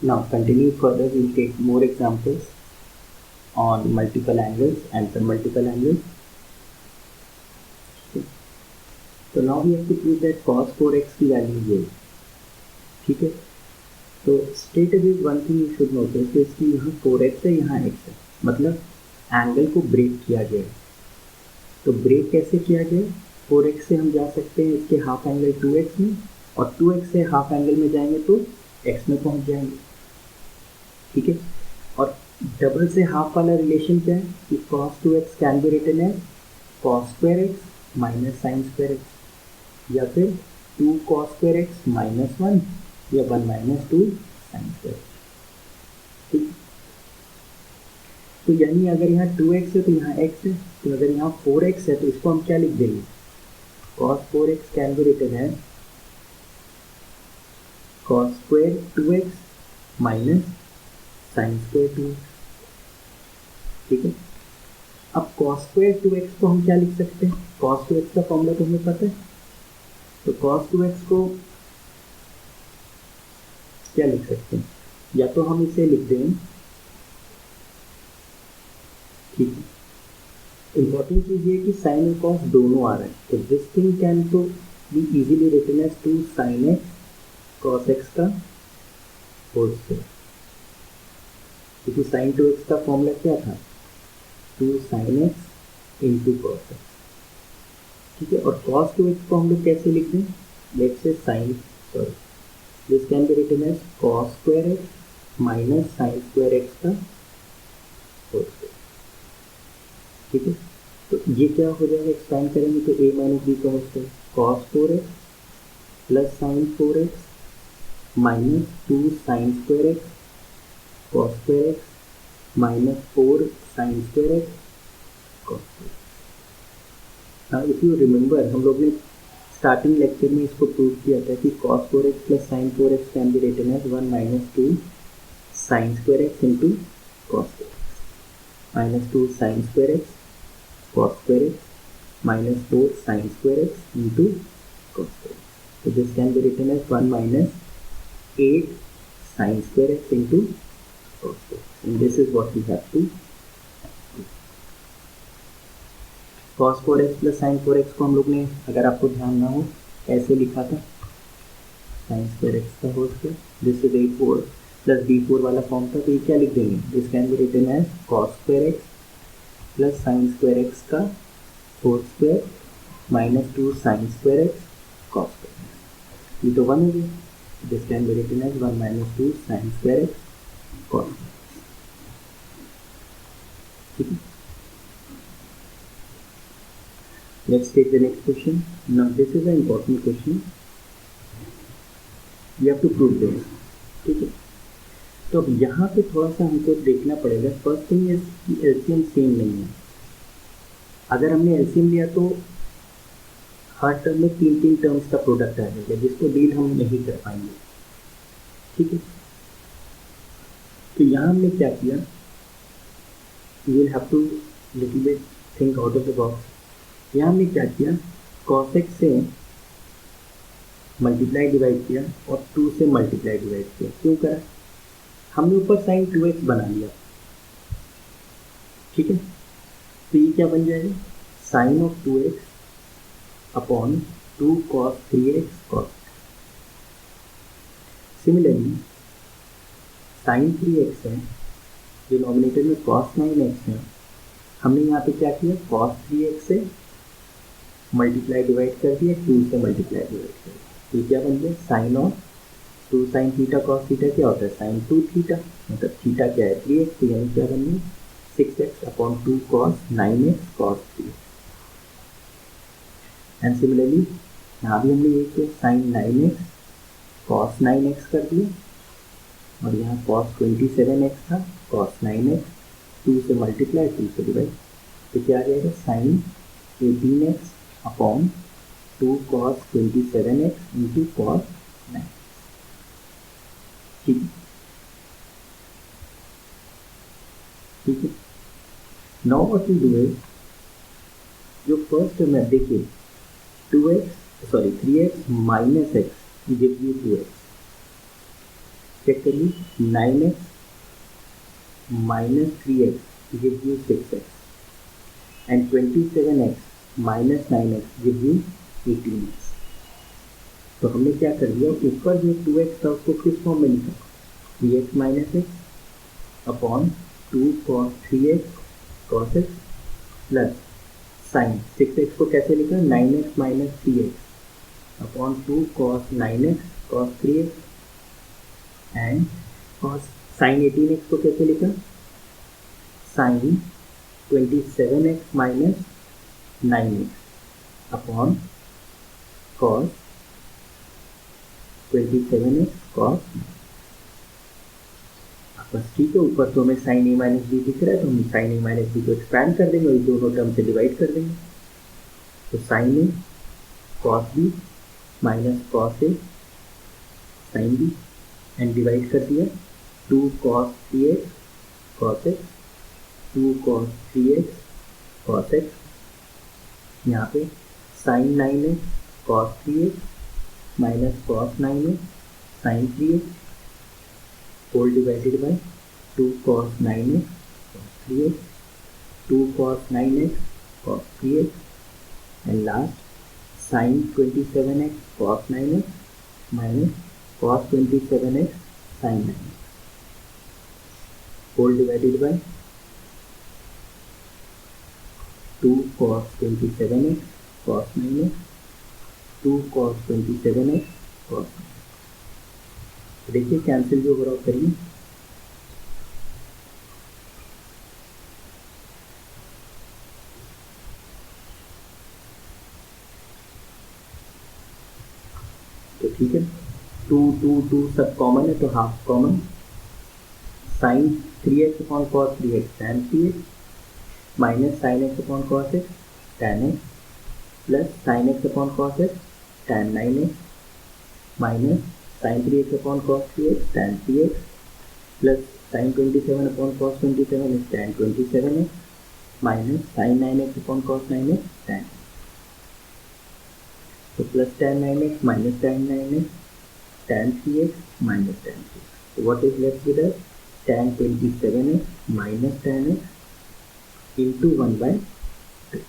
Now continue further, we'll take more examples on multiple angles and some multiple angles. Okay. So now we have to prove that cos 4x की value ये, ठीक है. तो straight away one thing you should notice, इसकी यहाँ 4x है, यहाँ x है, मतलब एंगल को ब्रेक किया गया है. तो ब्रेक कैसे किया गया? 4x से हम जा सकते हैं इसके हाफ एंगल 2x में, और 2x से हाफ एंगल में जाएंगे तो x में पहुंच जाएंगे, ठीक है. और डबल से हाफ वाला रिलेशन क्या है कि cos 2x can be written as cos square x minus sin square x, या फिर 2 cos square x माइनस 1 या 1 माइनस 2 sin square x, ठीक. तो यानी अगर यहाँ 2x है तो यहाँ x है, तो अगर यहाँ 4x है तो इसको हम क्या लिख देंगे? cos 4x can be written as cos square 2x minus sin square 2x, ठीक है. अब cos square 2x को हम क्या लिख सकते हैं? cos 2x का फॉर्मूला तो हमें पता है, तो cos 2x को क्या लिख सकते हैं? या तो हम इसे लिख दें, ठीक है. इंपॉर्टेंट चीज ये कि साइन और कॉस दोनों आ रहे हैं, तो दिस थिंग कैन तो be easily written as 2 sin x cos x का होल स्क्वायर, क्योंकि sin 2x का फॉर्मूला क्या था? 2 sin x into cos x, ठीक है. और cos 2x को हम लोग कैसे लिख दें? Let's say sin, sorry, this can be written as cos square x minus sin square x का होल स्क्वायर, ठीक है. तो ये क्या हो जाएगा? एक्सपेंड करेंगे तो a माइनस बी का whole square, cos 4x plus sin 4x minus 2 sin square x cos square x minus 4 sin square x cos square x. Now if you remember, हम लोग ने स्टार्टिंग लेक्चर में इसको prove किया था कि cos 4x plus sin 4x can be written as 1 minus 2 sin square x into cos square x minus 2 sin square x cos square x minus 4 sin square x into cos square x. So this can be written as 1 minus 8 sin square x into cos square x. And this is what we have to do. Cos 4x plus sin 4x को हम लोग ने, अगर आपको ध्यान ना हो, ऐसे लिखा था, sin square x का whole square. This is a4 plus b4 वाला फॉर्म था, तो ये क्या लिख देंगे? This can be written as cos square x plus sine square x का whole square minus 2 sine square x cos square x. ये तो 1 हो गया. This can be written as 1 minus 2 sine square x cos square x, ठीक है. Let's take the next question. Now this is a important question, you have to prove this, ठीक है. तो अब यहाँ पे थोड़ा सा हमको देखना पड़ेगा. फर्स्ट थिंग इज कि एलसीएम सेम नहीं है. अगर हमने एलसीएम लिया तो हर टर्म में 3 टर्म्स का प्रोडक्ट आ जाएगा, जिसको डील हम नहीं कर पाएंगे, ठीक है. तो यहाँ हमने क्या किया, you will have to little bit think out of the box. यहाँ हमने क्या किया, cos x से मल्टीप्लाई डिवाइड किया और 2 से मल्टीप्लाई डिवाइड किया. क्यों करा? हमने ऊपर sin 2x बना लिया, ठीक है. तो ये क्या बन जाएगा? sin of 2x upon 2 cos 3x cos. Similarly sin 3x है, डिनोमिनेटर में cos 9x है, हमने यहाँ पे क्या किया, cos 3x से मल्टीप्लाई डिवाइड कर दिया, 2 से मल्टीप्लाई डिवाइड कर दिया. ये क्या बन गया? sin of 2 sin theta cos theta क्या होता है? sin 2 थीटा, मतलब थीटा क्या है? 3x. तो यानी क्या बन गया? 6x upon 2 cos 9x cos 3. And similarly यहाँ भी हमने ये किया, sin 9x cos 9x कर दिया, और यहाँ cos 27x था, cos 9x, 2 से मल्टीप्लाई 2 से डिवाइड. तो क्या आ जाएगा? sin 18x upon 2 cos 27x into cos 9. ठीक है. Now what we do is, जो फर्स्ट टर्म है, देखिए 3x माइनस x gives you 2x, check करिए, 9x minus 3x gives you 6x and 27x minus 9x gives you 18x। तो हमने क्या कर दिया, ऊपर जो 2x था उसको किस फॉर्म में लिखा, 3x minus x upon 2 cos 3x cos x plus sine 6x को कैसे लिखा, 9x minus 3x upon 2 cos 9x cos 3x and cos sine 18x को कैसे लिखा, sine 27x minus 9x upon cos 27x cos। बस ठीक है, ऊपर तो हमें साइन ए माइनस बी दिख रहा है तो हम साइन ए माइनस बी को एक्सपैंड कर देंगे और दोनों टर्म से डिवाइड कर देंगे। तो sine a cos b minus cos a sine b and divide कर दिया 2 cos 3x cos x 2 cos 3x cos x, यहाँ पे sine 9x cos 3x minus cos 9x sine 3x whole divided by 2 cos 9x cos 3x 2 cos 9x cos 3x and last sine 27x cos 9x minus cos 27x sin 9x whole divided by 2 cos 27x cos 9x 2 cos 27x cos 9x। देखिए cancel जो हो रहा है करिए, तो ठीक है 2 सब कॉमन है तो half common, sine 3x upon cos 3x tan 3x minus sine x upon cos x tan x plus sine x upon cos x tan 9x minus sine 3x upon cos 3x tan 3x plus sine 27 upon cos 27 is tan 27x minus sine 9x upon cos 9x tan। तो plus tan 9x minus tan 9x tan 3x minus tan 3x। So what is left with us, tan 27x minus tan x into 1 by 2।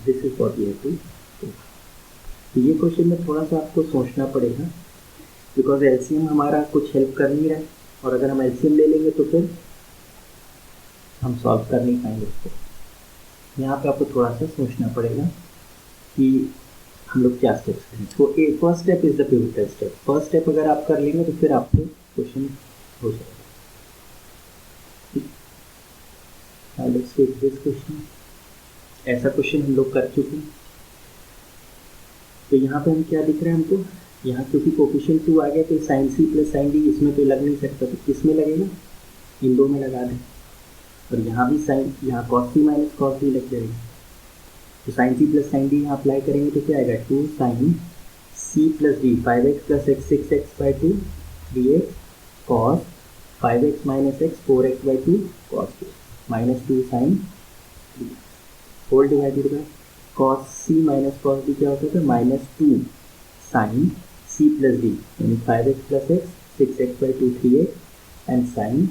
This is what we have to do। तो ये question में थोड़ा सा आपको सोचना पड़ेगा because LCM हमारा कुछ हेल्प कर नहीं रहा है और अगर हम एलसीएम ले लेंगे तो फिर हम सॉल्व कर नहीं पाएंगे उसको। यहाँ पे आपको थोड़ा सा सोचना पड़ेगा कि हम लोग क्या स्टेप्स करें। तो first step is the pivotal step. First step अगर आप कर लेंगे तो फिर आपको क्वेश्चन हो जाएगा। Let's take this question. ऐसा क्वेश्चन हम लोग कर चुके हैं। तो यहाँ पे हम क्या दिख रहा है हमको, यहाँ क्योंकि कोफिशिएंट 2 आ गया तो sine C plus sine D इसमें तो लग नहीं सकता, तो किस में लगेगा, इन दो में लगा दें। और यहाँ भी साइन, यहाँ cos C minus cos D लग जाएगा। तो sine C plus sine D यहाँ अप्लाई करेंगे तो क्या आएगा, 2 sine C plus D 5x plus x 6x by 2 3x cos 5x minus x 4x by 2 cos 2 minus 2 sine whole divided by cos C minus cos D क्या होता है, minus 2 sine C plus D यानी 5x plus x 6x by 2 3x and sine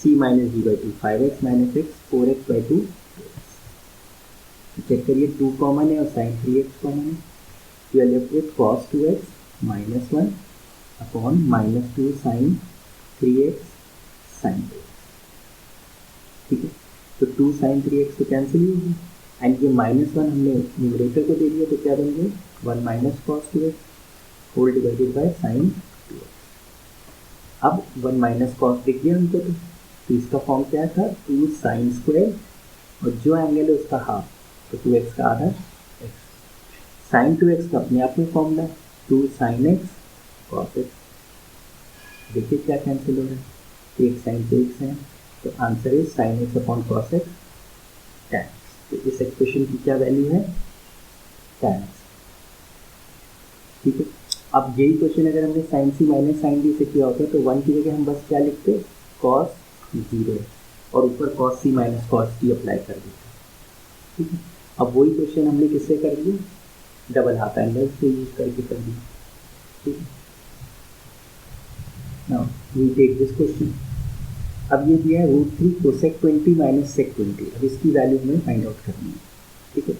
C minus D by 2 5x minus x 4x by 2। Check करिए 2 common है और sine 3x common है। You are left with cos 2x minus 1 upon minus 2 sine 3x sine 2। ठीक है, तो 2 sine 3x तो cancel ही होगी and ये -1 हमने न्यूमरेटर को दे दिया तो क्या बन गया 1 minus cos 2x whole divided by sine 2x। अब 1 माइनस कॉस दिख गया हमको, तो इसका फॉर्म क्या था 2 साइन स्क्वायर और जो एंगल है उसका हाफ, तो 2x का आधा x। साइन 2x का अपने आप में formula 2 sine x cos x। देखिए क्या कैंसिल हो रहा है, एक साइन से एक साइन, तो answer is sine x upon cos x tan। तो इस एक्सप्रेशन की क्या वैल्यू है tan। ठीक है, अब यही क्वेश्चन अगर हमने sign C minus sign D से किया होता तो 1 की जगह हम बस क्या लिखते कॉस 0 और ऊपर cos C minus cos D apply कर देते। ठीक है, अब वही क्वेश्चन हमने किससे कर दिया, डबल हाफ एंगल से यूज करके कर दिया। ठीक है, now we take this question. अब ये दिया है √3 कोसेक 20 माइनस सेक 20। अब इसकी वैल्यू हमें फाइंड आउट करनी है, ठीक है।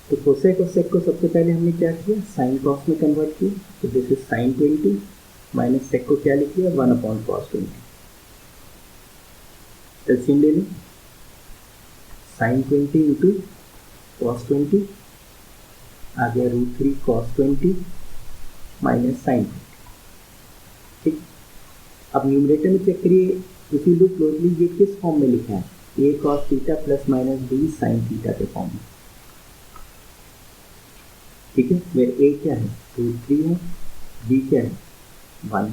तो कोसेक और सेक को सबसे पहले हमने क्या किया, साइन कॉस में कन्वर्ट किया। तो this is sine 20 minus sec को क्या लिख लिया, 1/cos 20। एलसीएम ले लें, साइन 20 इंटू कॉस 20 आ गया √3 cos 20 माइनस साइन 20, ठीक। अब न्यूमरेटर में चेक करिए, इफ यू लुक क्लोजली ये किस फॉर्म में लिखा है, a cos theta plus minus b sine theta के फॉर्म में, ठीक है। मेरे a क्या है, √3 है, b क्या है 1,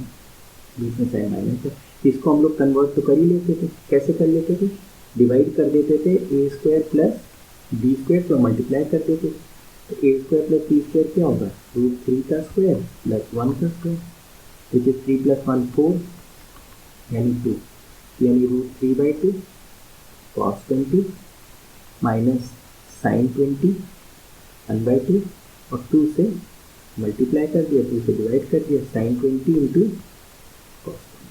बीच में साइन माइनस है। इसको हम लोग कन्वर्ट तो कर ही लेते थे, कैसे कर लेते थे, डिवाइड कर देते थे a² प्लस b² पर मल्टीप्लाई कर देते थे। तो a² प्लस b² क्या होगा, √3 का स्क्वायर प्लस 1 का स्क्वायर, विच इज 3 + 1 4 यानी 2, यानी √3/2 cos 20 माइनस साइन 20 1/2 और 2 से मल्टीप्लाई कर दिया, 2 से डिवाइड कर दिया, साइन 20 इंटू कॉस 20,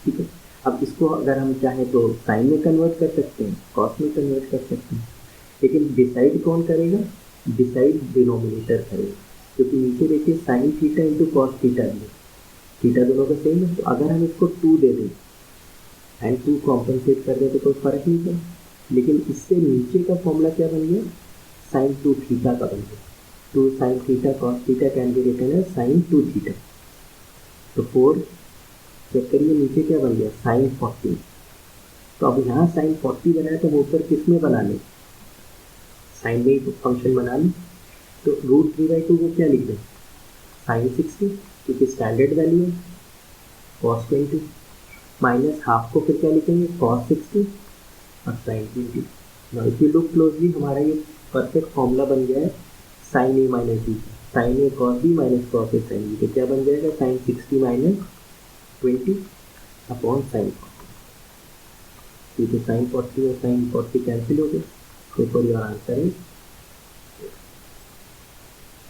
ठीक है। अब इसको अगर हम चाहें तो साइन में कन्वर्ट कर सकते हैं, कॉस में कन्वर्ट कर सकते हैं, लेकिन डिसाइड कौन करेगा, डिसाइड डिनोमिनेटर करेगा, क्योंकि नीचे देखिए sine theta into cos theta दिया, थीटा दोनों का सेम है। तो अगर हम इसको 2 दे दें एंड 2 कॉम्पनसेट कर दें तो कोई फर्क नहीं पड़े, लेकिन इससे नीचे का फॉर्मूला क्या बन गया, साइन 2 थीटा का बन गया। 2 sine theta cos theta can be written as sine 2 theta. तो 4 चेक करिए नीचे क्या बन गया, साइन 40। तो अब यहाँ साइन 40 बनाया तो वो ऊपर किस में बना लें, साइन में ही फंक्शन बना लें। तो √3/2 को क्या लिख दें, साइन 60, क्योंकि स्टैंडर्ड वैल्यू है, cos 20 माइनस हाफ को फिर क्या लिखेंगे, cos 60 और sine 20। Now if you look closely हमारा ये परफेक्ट फॉर्मूला बन गया है sine a minus b, sine a cos b minus cos a sine b। तो क्या बन जाएगा, साइन 60 माइनस 20 अपॉन साइन 40, क्योंकि साइन 40 और साइन 40 कैंसिल हो गए, तो फॉर योर आंसर है,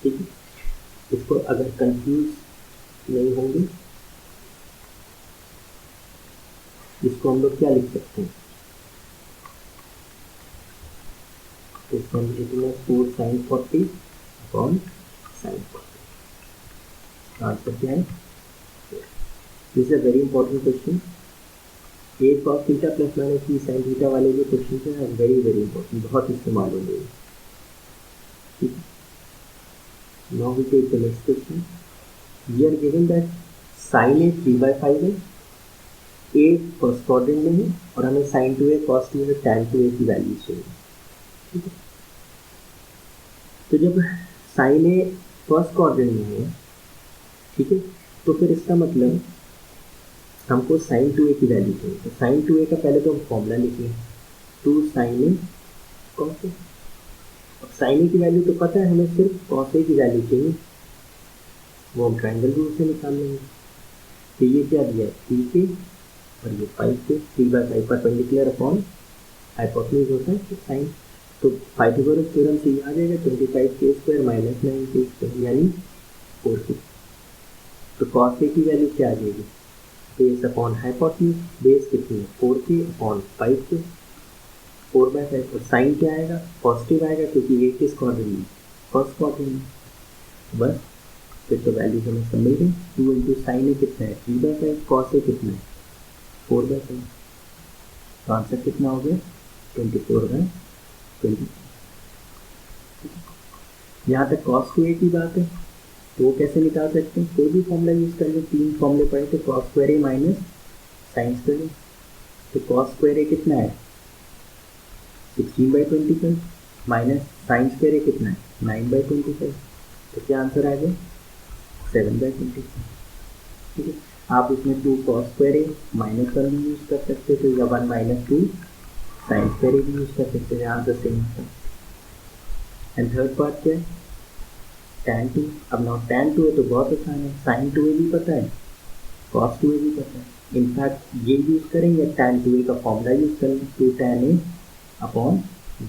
ठीक है। इसको अगर कंफ्यूज नहीं होंगे, इसको हम लोग क्या लिख सकते हैं, तो इसको हम लिखेंगे 4 साइन 40 अपॉन साइन 40। आंसर क्या है, this is a very important question. a cos theta plus minus b sine theta वाले जो क्वेश्चन है वेरी वेरी इंपॉर्टेंट, बहुत इस्तेमाल होंगे, ठीक है। Now we take the next question. We are given that sin a 3/5 है, a फर्स्ट क्वाड्रेंट में है और हमें sin 2a cos 2a tan 2a की वैल्यू चाहिए, ठीक है। तो जब sin a फर्स्ट क्वाड्रेंट में है, ठीक है, तो फिर इसका मतलब हमको sin 2a की वैल्यू चाहिए। तो sin 2a का पहले तो हम फॉर्मूला लिखें, 2 sin a cos a। अब साइन ए की वैल्यू तो पता है हमें, सिर्फ कॉस ए की वैल्यू चाहिए, वो हम ट्रायंगल रूल से निकाल लेंगे। तो ये क्या दिया है, 3k और ये 5k, 3/5 परपेंडिकुलर अपॉन हाइपोटेन्यूज होता है तो साइन, तो पाइथागोरस थ्योरम से ये आ जाएगा 25k² माइनस 9k² यानी 4k। तो कॉस ए की वैल्यू क्या आ जाएगी, बेस अपॉन हाइपोटेन्यूज, बेस कितनी है 4k अपॉन 5k, 4/5। और साइन क्या आएगा, पॉजिटिव आएगा, क्योंकि ये किस क्वाड्रेंट में, फर्स्ट क्वाड्रेंट में। बस फिर तो वैल्यू हमें सब मिल गई। 2 इंटू साइन ए कितना है 3/5, कॉस ए कितना है 4/5। तो आंसर कितना हो गया 24/20। यहाँ तक cos 2a की बात है, तो वो कैसे निकाल सकते हैं, कोई भी फॉर्मूला यूज कर ले, 3 फॉर्मूले पढ़े थे, cos स्क्वायर ए माइनस साइन स्क्वायर ए। तो cos स्क्वायर ए कितना है 16/25 माइनस साइन स्क्वायर ए कितना है 9/25। तो क्या आंसर आ गया 7/25, ठीक है। आप इसमें 2 cos स्क्वायर ए माइनस 1 भी यूज कर सकते थे, या 1 - 2 साइन स्क्वायर ए भी यूज कर सकते थे, आंसर सेम था। एंड थर्ड पार्ट क्या है, tan 2। अब नाउ tan 2 है तो बहुत आसान है, sin 2a भी पता है, cos 2a भी पता है। इनफैक्ट ये यूज करेंगे, tan 2a का फॉर्मूला यूज करेंगे, 2 tan a upon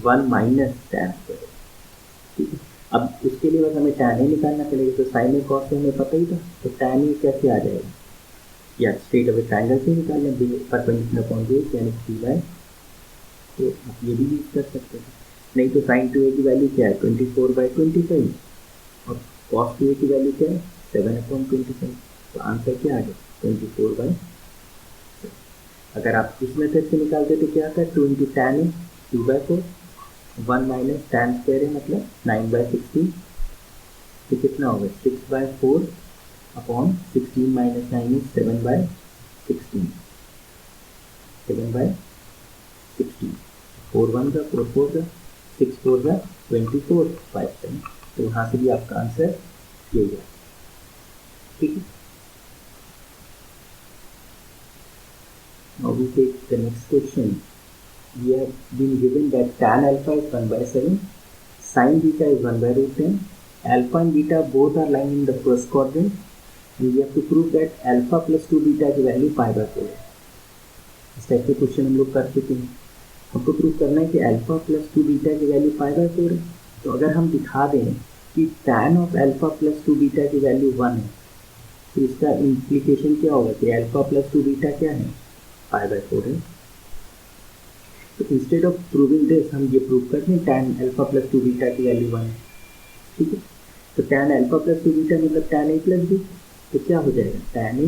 1 minus tan square, ठीक है। अब उसके लिए बस हमें tan a निकालना पड़ेगा, तो sin a cos a हमें पता ही था, तो tan a कैसे आ जाएगा, या स्ट्रेट अवे ट्राइंगल से निकाल लें, परपेंडिकुलर अपॉन बेस यानी 3/, तो आप ये भी यूज कर सकते हैं। नहीं तो sin 2a की वैल्यू क्या है 24/25, और cos 2a की वैल्यू क्या है 7/25, तो आंसर क्या आ गया 24/7। अगर आप इस मेथड से निकालते तो क्या आता है 2 × tan a 2/4, 1 minus tan square है मतलब 9/16, तो कितना होगा 6/4 अपॉन 16 माइनस 9 इज 7/16, 7/16, 4 1 का 4 4 का 6 4 का 24 5 7, तो यहाँ से भी आपका आंसर यही है। ठीक है, now we take the next question. We have been given that tan alpha is 1/7, sin beta is 1/√10, alpha and beta both are lying in the first quadrant, and we have to prove that alpha plus 2 beta की value π/4 है। इस type के question हम लोग कर चुके हैं। हमको प्रूव करना है कि अल्फा प्लस 2 बीटा की वैल्यू π/4 है। तो अगर हम दिखा दें कि tan of alpha plus 2 beta की वैल्यू 1 है, तो इसका इम्प्लीकेशन क्या होगा कि अल्फा प्लस 2 बीटा क्या है π/4 है। तो इंस्टेड ऑफ प्रूविंग दिस हम ये प्रूव करते हैं tan अल्फा प्लस 2 बीटा की वैल्यू 1 है। ठीक है, तो tan अल्फा प्लस 2 बीटा मतलब tan a प्लस b, तो क्या हो जाएगा tan a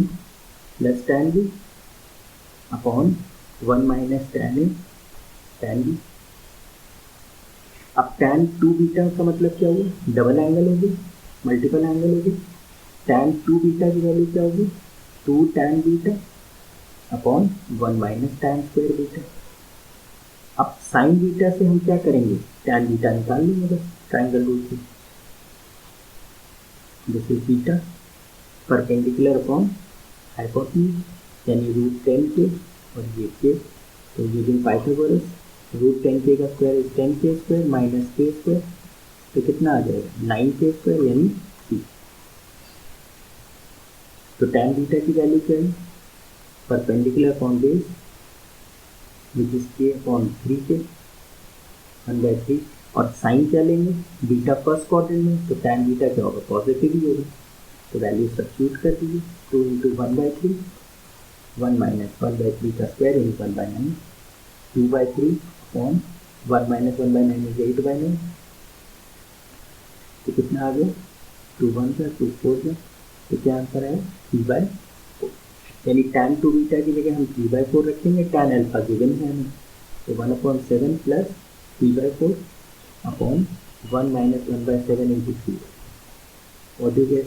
plus tan b upon 1 minus tan a tan b। अब tan 2 बीटा का मतलब क्या हुआ डबल एंगल होगी, मल्टीपल एंगल होगी। tan 2 बीटा की वैल्यू क्या होगी 2 tan beta upon 1 minus tan square beta. अब sin बीटा से हम क्या करेंगे tan बीटा निकाल लेंगे बस ट्राइंगल रूल से। This is beta perpendicular upon hypotenuse यानी √10k और ये k, तो यूजिंग पाइथागोरस √10k का square is 10k square minus k square, तो कितना आ जाएगा 9k स्क्वायर यानी c। तो tan बीटा की वैल्यू क्या है perpendicular upon base which is k upon 3k 1/3, और साइन क्या लेंगे बीटा फर्स्ट क्वाड्रेंट में, तो tan बीटा क्या होगा पॉजिटिव ही होगा, तो वैल्यू सब्स्टिट्यूट कर दीजिए 2 × 1/3, 1 माइनस 1/3 का square in 1/9, 2/3 upon 1 minus 1/9 is 8/9, तो कितना आ गया 2 1 का 2 4 का, तो क्या आंसर है 3/4, यानी tan 2 बीटा की जगह हम 3/4 रखेंगे, tan अल्फा गिवन है हमें, तो 1/7 प्लस 3/4 अपॉन 1 माइनस 1/7 इंटू 3, और जो है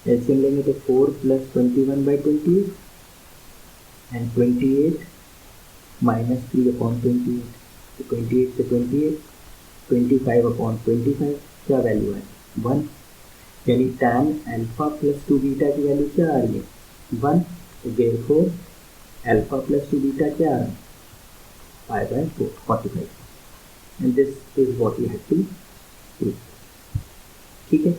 एलसीएम लेंगे तो 4 प्लस 21/28 एंड 28 माइनस 3/28, तो 28 से 28 25/25 क्या वैल्यू है 1, यानी tan अल्फा प्लस 2 बीटा की वैल्यू क्या आ रही है 1, तो देयरफॉर अल्फा प्लस 2 बीटा क्या आ रहा है π/4 45, and this is what you have to prove. ठीक है।